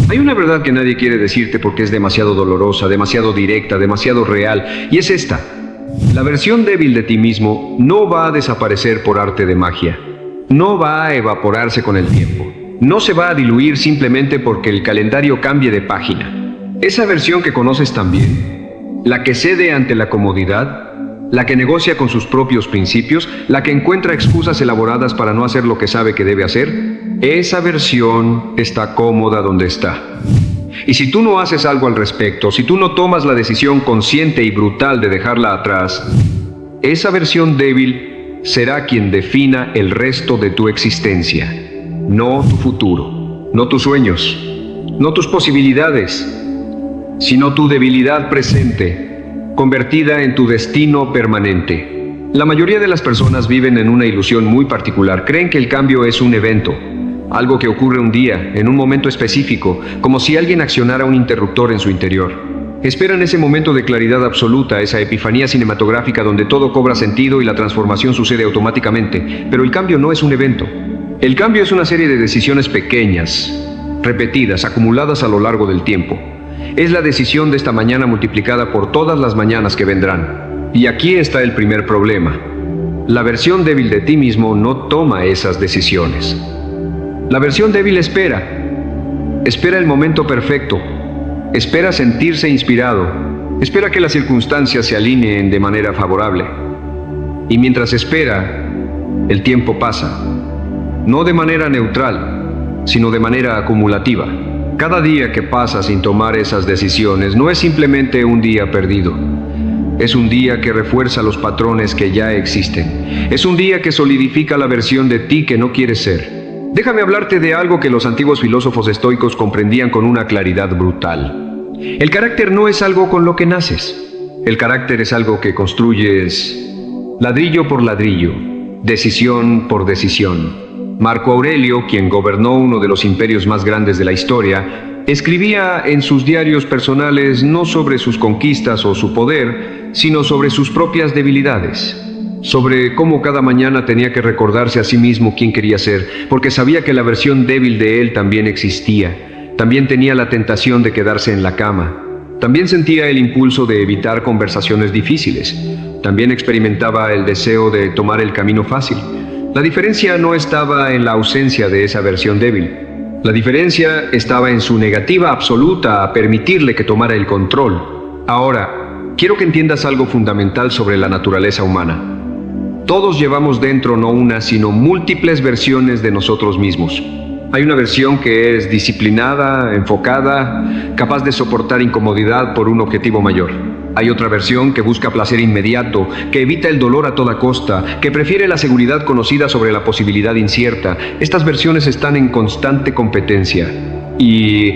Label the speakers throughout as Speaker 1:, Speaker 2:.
Speaker 1: Hay una verdad que nadie quiere decirte porque es demasiado dolorosa, demasiado directa, demasiado real, y es esta. La versión débil de ti mismo no va a desaparecer por arte de magia. No va a evaporarse con el tiempo. No se va a diluir simplemente porque el calendario cambie de página. Esa versión que conoces también, la que cede ante la comodidad, la que negocia con sus propios principios, la que encuentra excusas elaboradas para no hacer lo que sabe que debe hacer, esa versión está cómoda donde está. Y si tú no haces algo al respecto, si tú no tomas la decisión consciente y brutal de dejarla atrás, esa versión débil será quien defina el resto de tu existencia. No tu futuro, no tus sueños, no tus posibilidades, sino tu debilidad presente, convertida en tu destino permanente. La mayoría de las personas viven en una ilusión muy particular. Creen que el cambio es un evento, algo que ocurre un día, en un momento específico, como si alguien accionara un interruptor en su interior. Esperan ese momento de claridad absoluta, esa epifanía cinematográfica donde todo cobra sentido y la transformación sucede automáticamente. Pero el cambio no es un evento. El cambio es una serie de decisiones pequeñas, repetidas, acumuladas a lo largo del tiempo. Es la decisión de esta mañana multiplicada por todas las mañanas que vendrán. Y aquí está el primer problema. La versión débil de ti mismo no toma esas decisiones. La versión débil espera el momento perfecto, espera sentirse inspirado, espera que las circunstancias se alineen de manera favorable. Y mientras espera, el tiempo pasa, no de manera neutral, sino de manera acumulativa. Cada día que pasa sin tomar esas decisiones no es simplemente un día perdido. Es un día que refuerza los patrones que ya existen. Es un día que solidifica la versión de ti que no quieres ser. Déjame hablarte de algo que los antiguos filósofos estoicos comprendían con una claridad brutal. El carácter no es algo con lo que naces. El carácter es algo que construyes ladrillo por ladrillo, decisión por decisión. Marco Aurelio, quien gobernó uno de los imperios más grandes de la historia, escribía en sus diarios personales no sobre sus conquistas o su poder, sino sobre sus propias debilidades. Sobre cómo cada mañana tenía que recordarse a sí mismo quién quería ser, porque sabía que la versión débil de él también existía. También tenía la tentación de quedarse en la cama. También sentía el impulso de evitar conversaciones difíciles. También experimentaba el deseo de tomar el camino fácil. La diferencia no estaba en la ausencia de esa versión débil. La diferencia estaba en su negativa absoluta a permitirle que tomara el control. Ahora, quiero que entiendas algo fundamental sobre la naturaleza humana. Todos llevamos dentro no una, sino múltiples versiones de nosotros mismos. Hay una versión que es disciplinada, enfocada, capaz de soportar incomodidad por un objetivo mayor. Hay otra versión que busca placer inmediato, que evita el dolor a toda costa, que prefiere la seguridad conocida sobre la posibilidad incierta. Estas versiones están en constante competencia. Y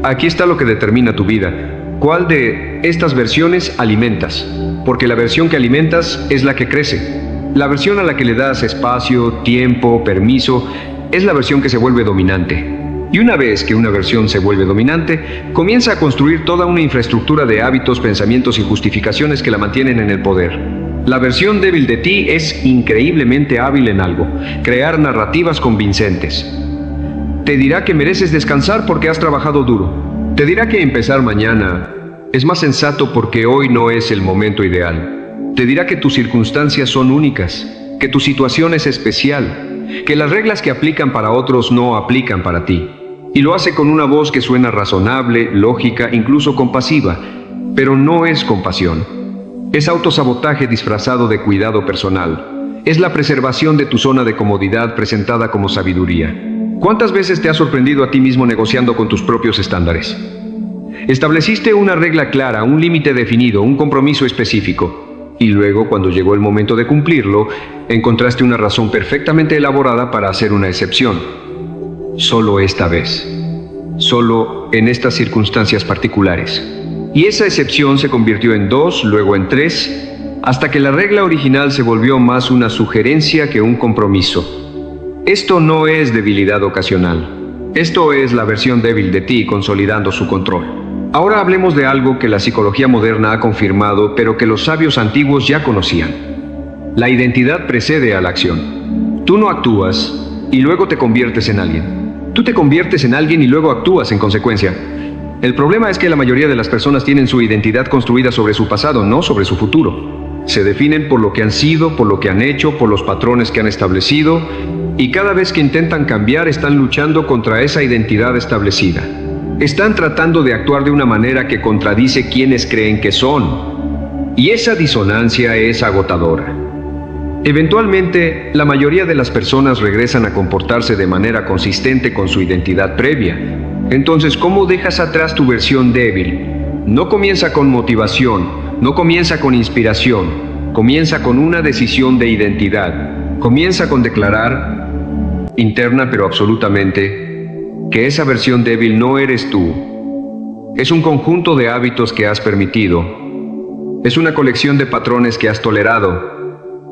Speaker 1: aquí está lo que determina tu vida. ¿Cuál de estas versiones alimentas? Porque la versión que alimentas es la que crece. La versión a la que le das espacio, tiempo, permiso, es la versión que se vuelve dominante. Y una vez que una versión se vuelve dominante, comienza a construir toda una infraestructura de hábitos, pensamientos y justificaciones que la mantienen en el poder. La versión débil de ti es increíblemente hábil en algo: crear narrativas convincentes. Te dirá que mereces descansar porque has trabajado duro. Te dirá que empezar mañana es más sensato porque hoy no es el momento ideal. Te dirá que tus circunstancias son únicas, que tu situación es especial, que las reglas que aplican para otros no aplican para ti. Y lo hace con una voz que suena razonable, lógica, incluso compasiva, pero no es compasión. Es autosabotaje disfrazado de cuidado personal. Es la preservación de tu zona de comodidad presentada como sabiduría. ¿Cuántas veces te has sorprendido a ti mismo negociando con tus propios estándares? Estableciste una regla clara, un límite definido, un compromiso específico. Y luego, cuando llegó el momento de cumplirlo, encontraste una razón perfectamente elaborada para hacer una excepción. Solo esta vez. Solo en estas circunstancias particulares. Y esa excepción se convirtió en 2, luego en 3, hasta que la regla original se volvió más una sugerencia que un compromiso. Esto no es debilidad ocasional. Esto es la versión débil de ti consolidando su control. Ahora hablemos de algo que la psicología moderna ha confirmado, pero que los sabios antiguos ya conocían. La identidad precede a la acción. Tú no actúas y luego te conviertes en alguien. Tú te conviertes en alguien y luego actúas en consecuencia. El problema es que la mayoría de las personas tienen su identidad construida sobre su pasado, no sobre su futuro. Se definen por lo que han sido, por lo que han hecho, por los patrones que han establecido, y cada vez que intentan cambiar están luchando contra esa identidad establecida. Están tratando de actuar de una manera que contradice quienes creen que son. Y esa disonancia es agotadora. Eventualmente, la mayoría de las personas regresan a comportarse de manera consistente con su identidad previa. Entonces, ¿cómo dejas atrás tu versión débil? No comienza con motivación, no comienza con inspiración, comienza con una decisión de identidad. Comienza con declarar, interna pero absolutamente, que esa versión débil no eres tú. Es un conjunto de hábitos que has permitido. Es una colección de patrones que has tolerado.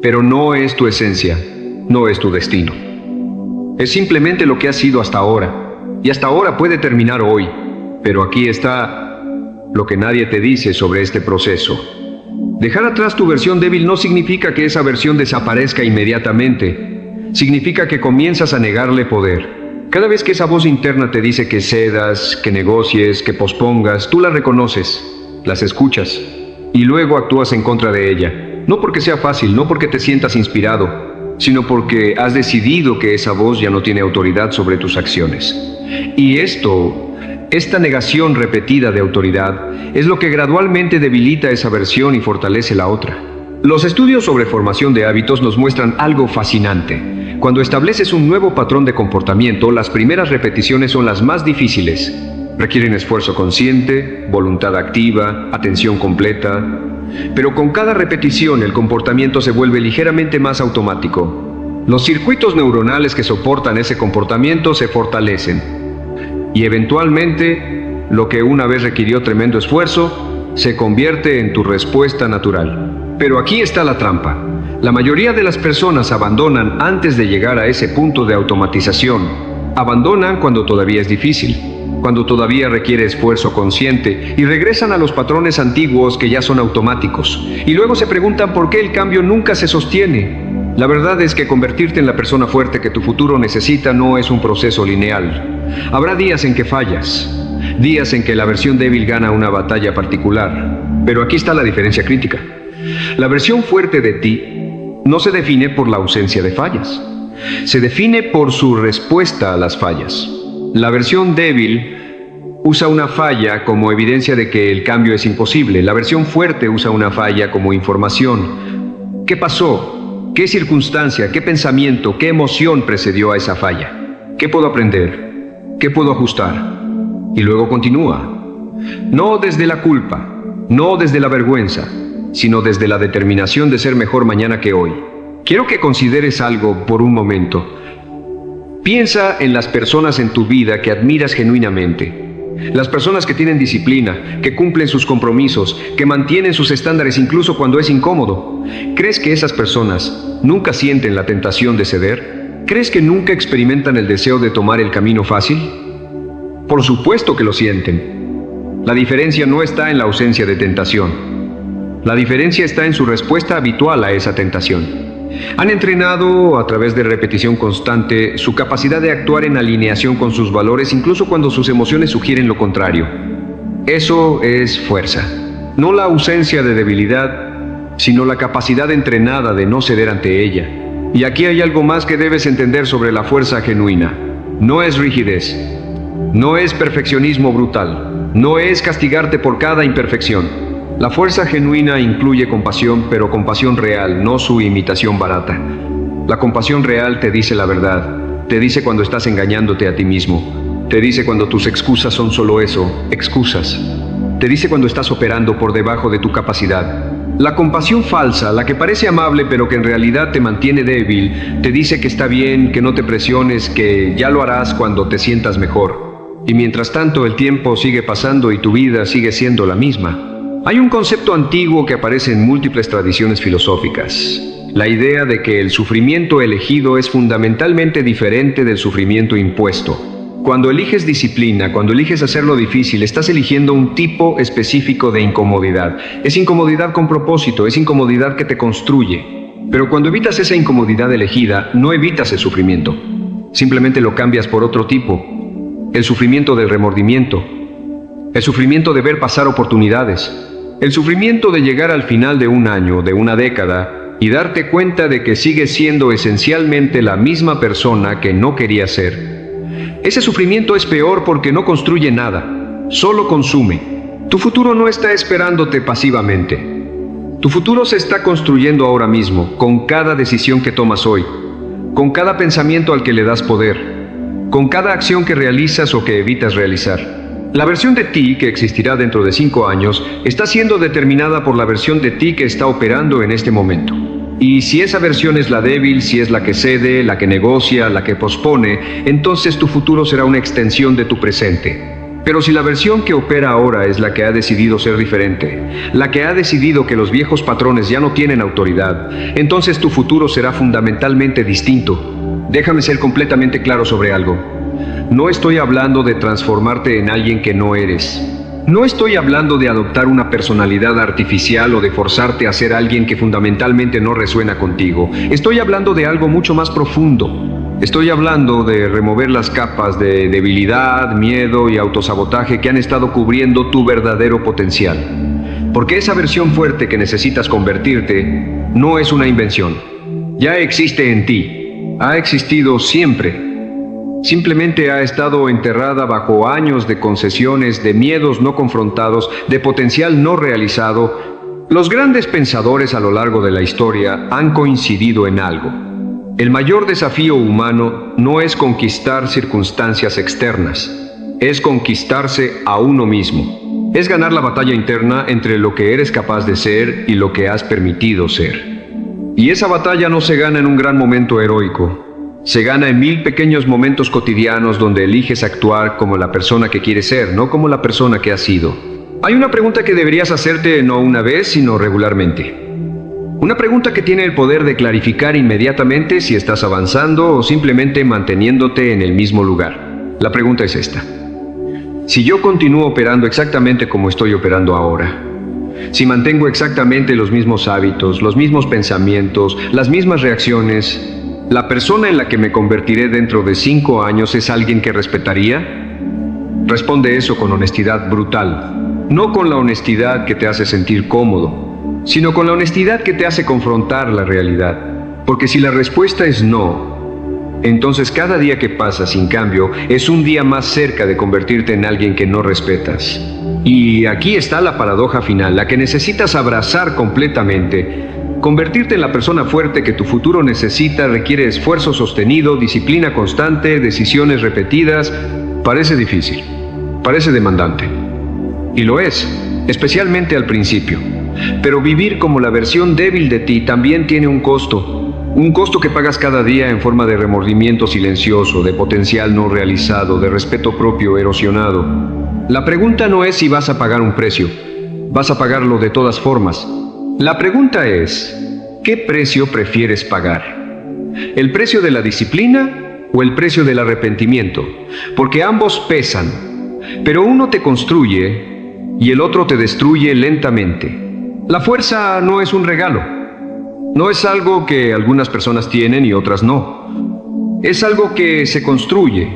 Speaker 1: Pero no es tu esencia, no es tu destino. Es simplemente lo que has sido hasta ahora, y hasta ahora puede terminar hoy. Pero aquí está lo que nadie te dice sobre este proceso. Dejar atrás tu versión débil no significa que esa versión desaparezca inmediatamente. Significa que comienzas a negarle poder. Cada vez que esa voz interna te dice que cedas, que negocies, que pospongas, tú la reconoces, las escuchas, y luego actúas en contra de ella. No porque sea fácil, no porque te sientas inspirado, sino porque has decidido que esa voz ya no tiene autoridad sobre tus acciones. Y esta negación repetida de autoridad, es lo que gradualmente debilita esa versión y fortalece la otra. Los estudios sobre formación de hábitos nos muestran algo fascinante. Cuando estableces un nuevo patrón de comportamiento, las primeras repeticiones son las más difíciles. Requieren esfuerzo consciente, voluntad activa, atención completa. Pero con cada repetición el comportamiento se vuelve ligeramente más automático. Los circuitos neuronales que soportan ese comportamiento se fortalecen. Y eventualmente, lo que una vez requirió tremendo esfuerzo, se convierte en tu respuesta natural. Pero aquí está la trampa. La mayoría de las personas abandonan antes de llegar a ese punto de automatización. Abandonan cuando todavía es difícil, cuando todavía requiere esfuerzo consciente, y regresan a los patrones antiguos que ya son automáticos. Y luego se preguntan por qué el cambio nunca se sostiene. La verdad es que convertirte en la persona fuerte que tu futuro necesita no es un proceso lineal. Habrá días en que fallas, días en que la versión débil gana una batalla particular. Pero aquí está la diferencia crítica. La versión fuerte de ti no se define por la ausencia de fallas. Se define por su respuesta a las fallas. La versión débil usa una falla como evidencia de que el cambio es imposible. La versión fuerte usa una falla como información. ¿Qué pasó? ¿Qué circunstancia? ¿Qué pensamiento? ¿Qué emoción precedió a esa falla? ¿Qué puedo aprender? ¿Qué puedo ajustar? Y luego continúa. No desde la culpa, no desde la vergüenza, sino desde la determinación de ser mejor mañana que hoy. Quiero que consideres algo por un momento. Piensa en las personas en tu vida que admiras genuinamente. Las personas que tienen disciplina, que cumplen sus compromisos, que mantienen sus estándares incluso cuando es incómodo. ¿Crees que esas personas nunca sienten la tentación de ceder? ¿Crees que nunca experimentan el deseo de tomar el camino fácil? Por supuesto que lo sienten. La diferencia no está en la ausencia de tentación. La diferencia está en su respuesta habitual a esa tentación. Han entrenado, a través de repetición constante, su capacidad de actuar en alineación con sus valores, incluso cuando sus emociones sugieren lo contrario. Eso es fuerza. No la ausencia de debilidad, sino la capacidad entrenada de no ceder ante ella. Y aquí hay algo más que debes entender sobre la fuerza genuina. No es rigidez. No es perfeccionismo brutal. No es castigarte por cada imperfección. La fuerza genuina incluye compasión, pero compasión real, no su imitación barata. La compasión real te dice la verdad, te dice cuando estás engañándote a ti mismo, te dice cuando tus excusas son solo eso, excusas. Te dice cuando estás operando por debajo de tu capacidad. La compasión falsa, la que parece amable pero que en realidad te mantiene débil, te dice que está bien, que no te presiones, que ya lo harás cuando te sientas mejor. Y mientras tanto el tiempo sigue pasando y tu vida sigue siendo la misma. Hay un concepto antiguo que aparece en múltiples tradiciones filosóficas. La idea de que el sufrimiento elegido es fundamentalmente diferente del sufrimiento impuesto. Cuando eliges disciplina, cuando eliges hacerlo difícil, estás eligiendo un tipo específico de incomodidad. Es incomodidad con propósito, es incomodidad que te construye. Pero cuando evitas esa incomodidad elegida, no evitas el sufrimiento. Simplemente lo cambias por otro tipo. el sufrimiento del remordimiento, el sufrimiento de ver pasar oportunidades, el sufrimiento de llegar al final de un año, de una década, y darte cuenta de que sigues siendo esencialmente la misma persona que no querías ser. Ese sufrimiento es peor porque no construye nada, solo consume. Tu futuro no está esperándote pasivamente. Tu futuro se está construyendo ahora mismo, con cada decisión que tomas hoy, con cada pensamiento al que le das poder, con cada acción que realizas o que evitas realizar. La versión de ti que existirá dentro de 5 años está siendo determinada por la versión de ti que está operando en este momento. Y si esa versión es la débil, si es la que cede, la que negocia, la que pospone, entonces tu futuro será una extensión de tu presente. Pero si la versión que opera ahora es la que ha decidido ser diferente, la que ha decidido que los viejos patrones ya no tienen autoridad, entonces tu futuro será fundamentalmente distinto. Déjame ser completamente claro sobre algo. No estoy hablando de transformarte en alguien que no eres. No estoy hablando de adoptar una personalidad artificial o de forzarte a ser alguien que fundamentalmente no resuena contigo. Estoy hablando de algo mucho más profundo. Estoy hablando de remover las capas de debilidad, miedo y autosabotaje que han estado cubriendo tu verdadero potencial. Porque esa versión fuerte que necesitas convertirte no es una invención. Ya existe en ti. Ha existido siempre. Simplemente ha estado enterrada bajo años de concesiones, de miedos no confrontados, de potencial no realizado. Los grandes pensadores a lo largo de la historia han coincidido en algo. El mayor desafío humano no es conquistar circunstancias externas, es conquistarse a uno mismo. Es ganar la batalla interna entre lo que eres capaz de ser y lo que has permitido ser. Y esa batalla no se gana en un gran momento heroico. Se gana en 1000 pequeños momentos cotidianos donde eliges actuar como la persona que quieres ser, no como la persona que has sido. Hay una pregunta que deberías hacerte no una vez, sino regularmente. Una pregunta que tiene el poder de clarificar inmediatamente si estás avanzando o simplemente manteniéndote en el mismo lugar. La pregunta es esta. Si yo continúo operando exactamente como estoy operando ahora, si mantengo exactamente los mismos hábitos, los mismos pensamientos, las mismas reacciones, ¿la persona en la que me convertiré dentro de 5 años es alguien que respetaría? Responde eso con honestidad brutal, no con la honestidad que te hace sentir cómodo, sino con la honestidad que te hace confrontar la realidad. Porque si la respuesta es no, entonces cada día que pasa sin cambio es un día más cerca de convertirte en alguien que no respetas. Y aquí está la paradoja final, la que necesitas abrazar completamente. Convertirte en la persona fuerte que tu futuro necesita requiere esfuerzo sostenido, disciplina constante, decisiones repetidas. Parece difícil, parece demandante. Y lo es, especialmente al principio. Pero vivir como la versión débil de ti también tiene un costo que pagas cada día en forma de remordimiento silencioso, de potencial no realizado, de respeto propio erosionado. La pregunta no es si vas a pagar un precio, vas a pagarlo de todas formas. La pregunta es, ¿qué precio prefieres pagar? ¿El precio de la disciplina o el precio del arrepentimiento? Porque ambos pesan, pero uno te construye y el otro te destruye lentamente. La fuerza no es un regalo. No es algo que algunas personas tienen y otras no. Es algo que se construye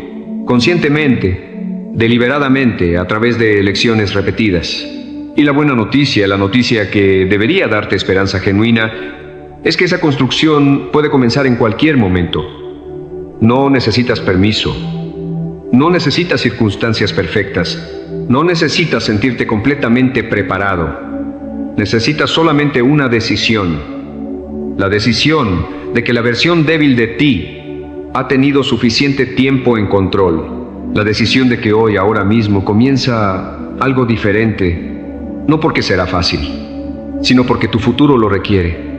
Speaker 1: conscientemente, deliberadamente, a través de elecciones repetidas. Y la buena noticia, la noticia que debería darte esperanza genuina, es que esa construcción puede comenzar en cualquier momento. No necesitas permiso. No necesitas circunstancias perfectas. No necesitas sentirte completamente preparado. Necesitas solamente una decisión. La decisión de que la versión débil de ti ha tenido suficiente tiempo en control. La decisión de que hoy, ahora mismo, comienza algo diferente. No porque será fácil, sino porque tu futuro lo requiere.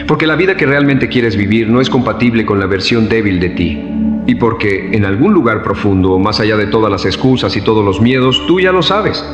Speaker 1: Porque la vida que realmente quieres vivir no es compatible con la versión débil de ti. Y porque en algún lugar profundo, más allá de todas las excusas y todos los miedos, tú ya lo sabes.